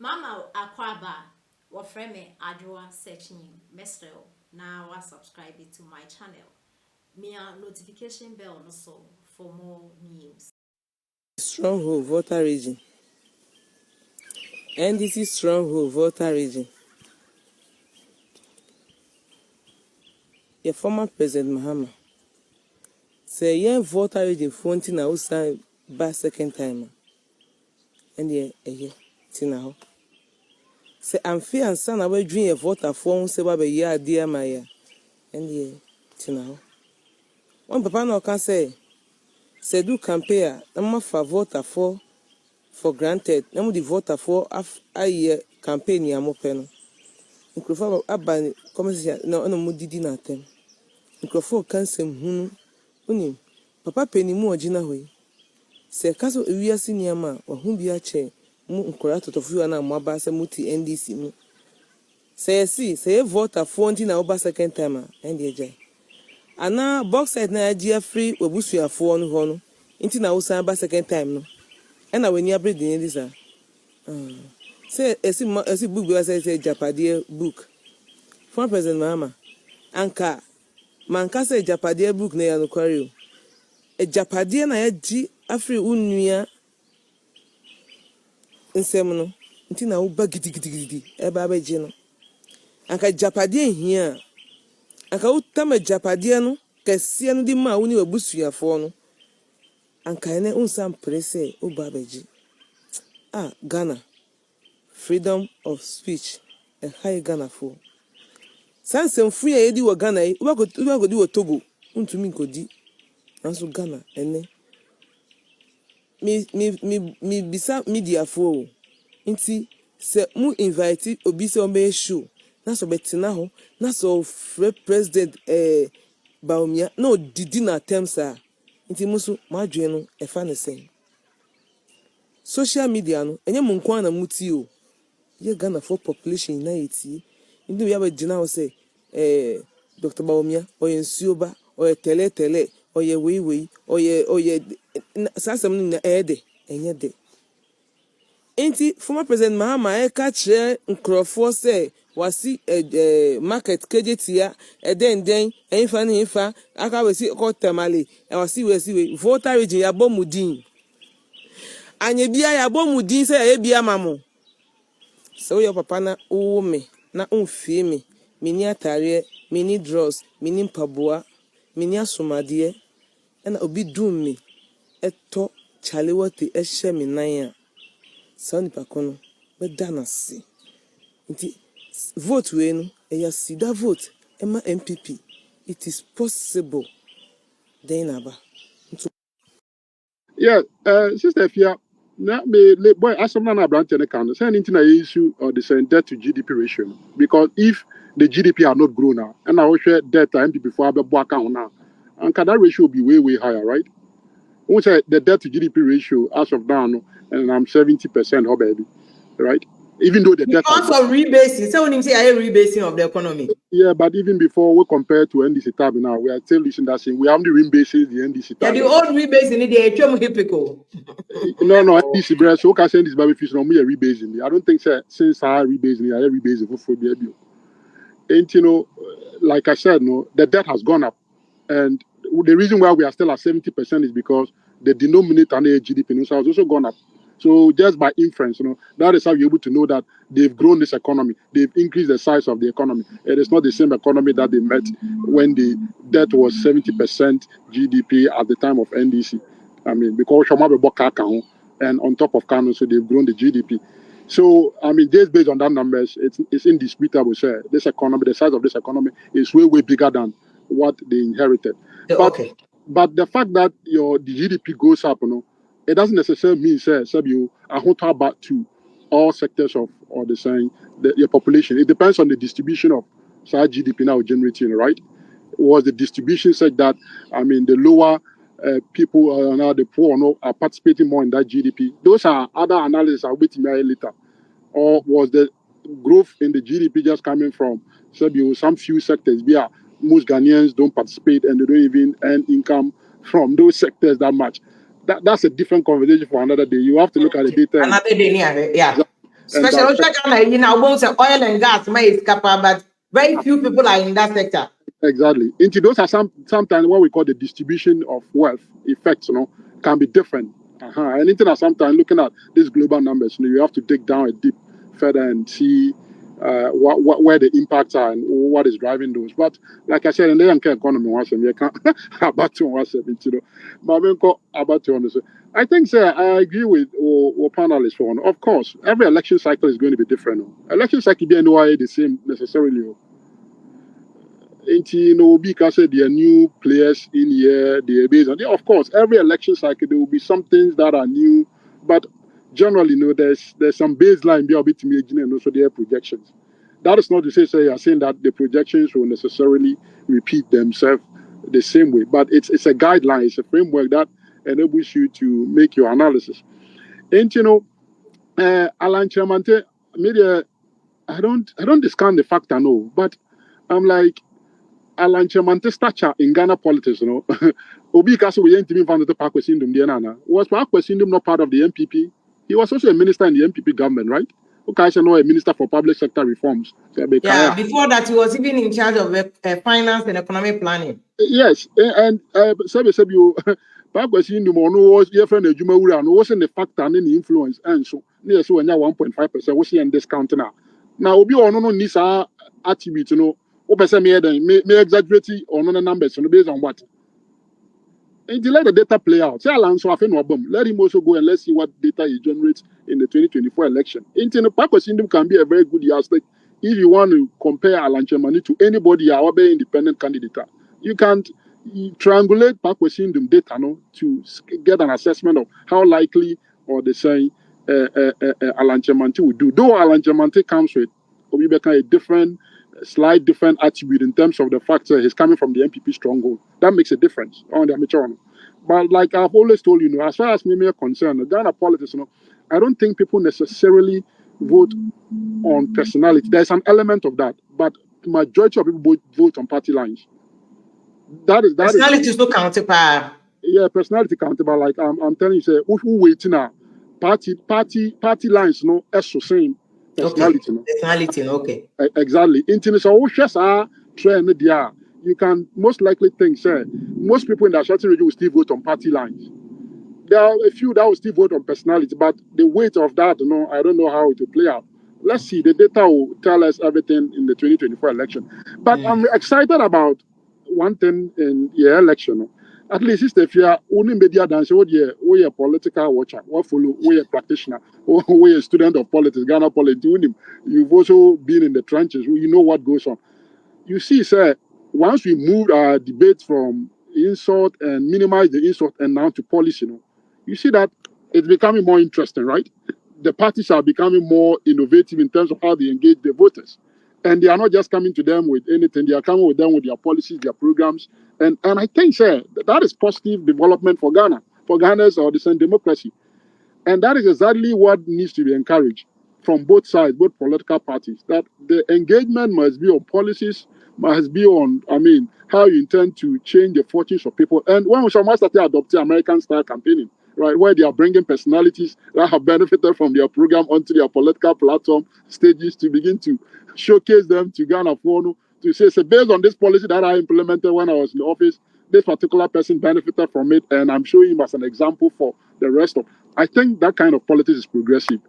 Mama Akwaba, wa friend me Adwa searching Mr. Now I subscribe to my channel. Me a notification bell also for more news. Stronghold Volta region. NDC Stronghold Volta region. Your former President Mahama say young Volta region fonti na usan ba second time. And ye tina ho. Say amfi ansa na we dwen ye Volta for se ba be ye ade ama ya. And ye tina ho. One papa no can say do campaign na ma fa Volta for granted. Na mo di Volta for aye campaign ya mo pe no. Nkrofo aba commerce na mo didi na atem. Nkrofo kansem hunu unim papa penimu ogina hoyi se kaso ewiase niama wa hu bi ache mu nkora totofu na mo aba se muti NDC mu se Volta fonti na oba second time and eje ana box side na agia free obusuafo no ho no nti na usan ba second time no e na weni abredi ni disa se esi book bi say Japade book from President Mahama anka manka say Japade book na ya no kware o Japade na ya ji afri unua nsem no nti na wo ba gidigidi e ba ba ji no anka Japade hia anka utama Japade no kese no di ma woni wabusuafo no anka ene unsam prese o ba ba ji Ghana freedom of speech e high Ghana for sansem fu ya edi wo Ghana yi wo go di wo Togo untumi nkodi anso Ghana ene mi bisa media for nti se mu invite obi se o me show na so betina ho na so president Baumia no didi na temsa nti musu madwe no e fa ne sen social media no enye mu nko na muti o ye Ghana for population na yeti nti we aba gina ho se Dr. Baumia oyensuoba oye tele oye wei oye sasem na ede enye de enti former president Mahama ka kire nkrofo se wasi market kejetia den enfa na enfa aka wesi ko temale wasi we Volta region ya bomudin anye bia ya bomudin se ya bia mamo so your papa na wo me na onfie me mini atare mini draws mini mpaboa mini asomade na obi dum me eto chalewote ehye me nan a sani pakono be danasi nti vote we no eya sida vote ema MPP it is possible then aba Yeah, Sister Fia, na me boy asomna na branch ne kan say anything na issue or the same debt to GDP ratio no. Because if the GDP are not grown now and I share debt to MPP for abebo account now and that ratio will be way higher, right? We say the debt to GDP ratio as of now no, and I'm 70% oh baby, right? Even though the debt because of rebasing, so when you say I rebasing of the economy. yeah, but even before we compare to NDC tab now, we are still listening that saying we have the rebasing the NDC tab. Yeah, the old rebasing in the HM hypical. No, NDC breast. So can send this baby fish no me a rebasing. I don't think since I rebasing, I rebasing for the and like I said, no, the debt has gone up, and the reason why we are still at 70% is because the denominator and the GDP has also gone up. So just by inference, that is how you're able to know that they've grown this economy. They've increased the size of the economy. It is not the same economy that they met when the debt was 70% GDP at the time of NDC. I mean, because Shoma bought Kakao, and on top of Kano, so they've grown the GDP. So, I mean, just based on that numbers, it's indisputable. Sir, this economy, the size of this economy is way bigger than what they inherited. Okay. But the fact that the GDP goes up, it doesn't necessarily mean, sir, you are talk about to all sectors of or the saying your population. It depends on the distribution of GDP now generating, right? Was the distribution such that I mean the lower people now the poor are participating more in that GDP? Those are other analysis I'll wait later. Or was the growth in the GDP just coming from some few sectors? Most Ghanaians don't participate and they don't even earn income from those sectors that much. That's a different conversation for another day. You have to look at the data. Another day, yeah. Especially oil and gas, may capable, but very few people are in that sector. Exactly. Into those are sometimes what we call the distribution of wealth effects, can be different. And into that sometimes looking at these global numbers, you have to dig down a deep further and see where the impacts are and what is driving those. But like I said, in the young economy, you can't about to about to. I think, sir, I agree with what panelists for. Of course, every election cycle is going to be different. Election cycle be anyway the same necessarily. Because there are new players in here, they are based on. Of course, every election cycle there will be some things that are new, but generally, there's some baseline be a bit imaging and also their projections. That is not to say you are saying that the projections will necessarily repeat themselves the same way, but it's a guideline, it's a framework that enables you to make your analysis. And Alan Chamante, media, I don't discount the fact I know, but I'm like. Alan Chamante stature in Ghana politics, Obi Kaso we ain't even found the Park Sindum Diana. Was Park Sindum not part of the MPP? He was also a minister in the MPP government, right? Okay, I know a minister for public sector reforms. Yeah, before that he was even in charge of finance and economic planning. Yes, and Sabi you Park Sindum was your friend Juma no wasn't the factor and any influence, and so near so 1.5% was he and discount now. Now Obi no needs our attribute, may exaggerate on the numbers based on what? And let the data play out. Say Alonso let him also go and let's see what data he generates in the 2024 election. Internet can be a very good yardstick if you want to compare Alan Chemani to anybody or other independent candidate. You can't triangulate Pakwesindum data to get an assessment of how likely or the same Alan Chemani will do. Though Alan Chemani comes with a different slight different attribute in terms of the fact that he's coming from the MPP stronghold. That makes a difference on the amateur. But like I've always told you, as far as me are concerned, Ghana politics, I don't think people necessarily vote on personality. There's an element of that, but the majority of people vote on party lines. Personality is no countable. Yeah, personality countable. Like I'm telling you, say who waiting now? Party lines, as the same. Personality, okay. Personality, okay. Exactly. Trend there. You can most likely think, sir, most people in the Ashanti region will still vote on party lines. There are a few that will still vote on personality, but the weight of that, I don't know how it will play out. Let's see. The data will tell us everything in the 2024 election. But I'm excited about one thing in the election. At least if you are only media dance, we a political watcher, we a practitioner, we a student of politics, Ghana politics. You've also been in the trenches. You know what goes on. You see, sir, once we moved our debate from insult and minimize the insult and now to policy, you see that it's becoming more interesting, right? The parties are becoming more innovative in terms of how they engage the voters. And they are not just coming to them with anything, they are coming with them with their policies, their programs. And I think, sir, that is positive development for Ghana, for Ghana's or the same democracy. And that is exactly what needs to be encouraged from both sides, both political parties, that the engagement must be on policies, must be on, how you intend to change the fortunes of people. And when we start adopting American-style campaigning, right, where they are bringing personalities that have benefited from their program onto their political platform stages to begin to showcase them to Ghana for to say, so based on this policy that I implemented when I was in the office, this particular person benefited from it, and I'm showing him as an example for the rest of. I think that kind of politics is progressive.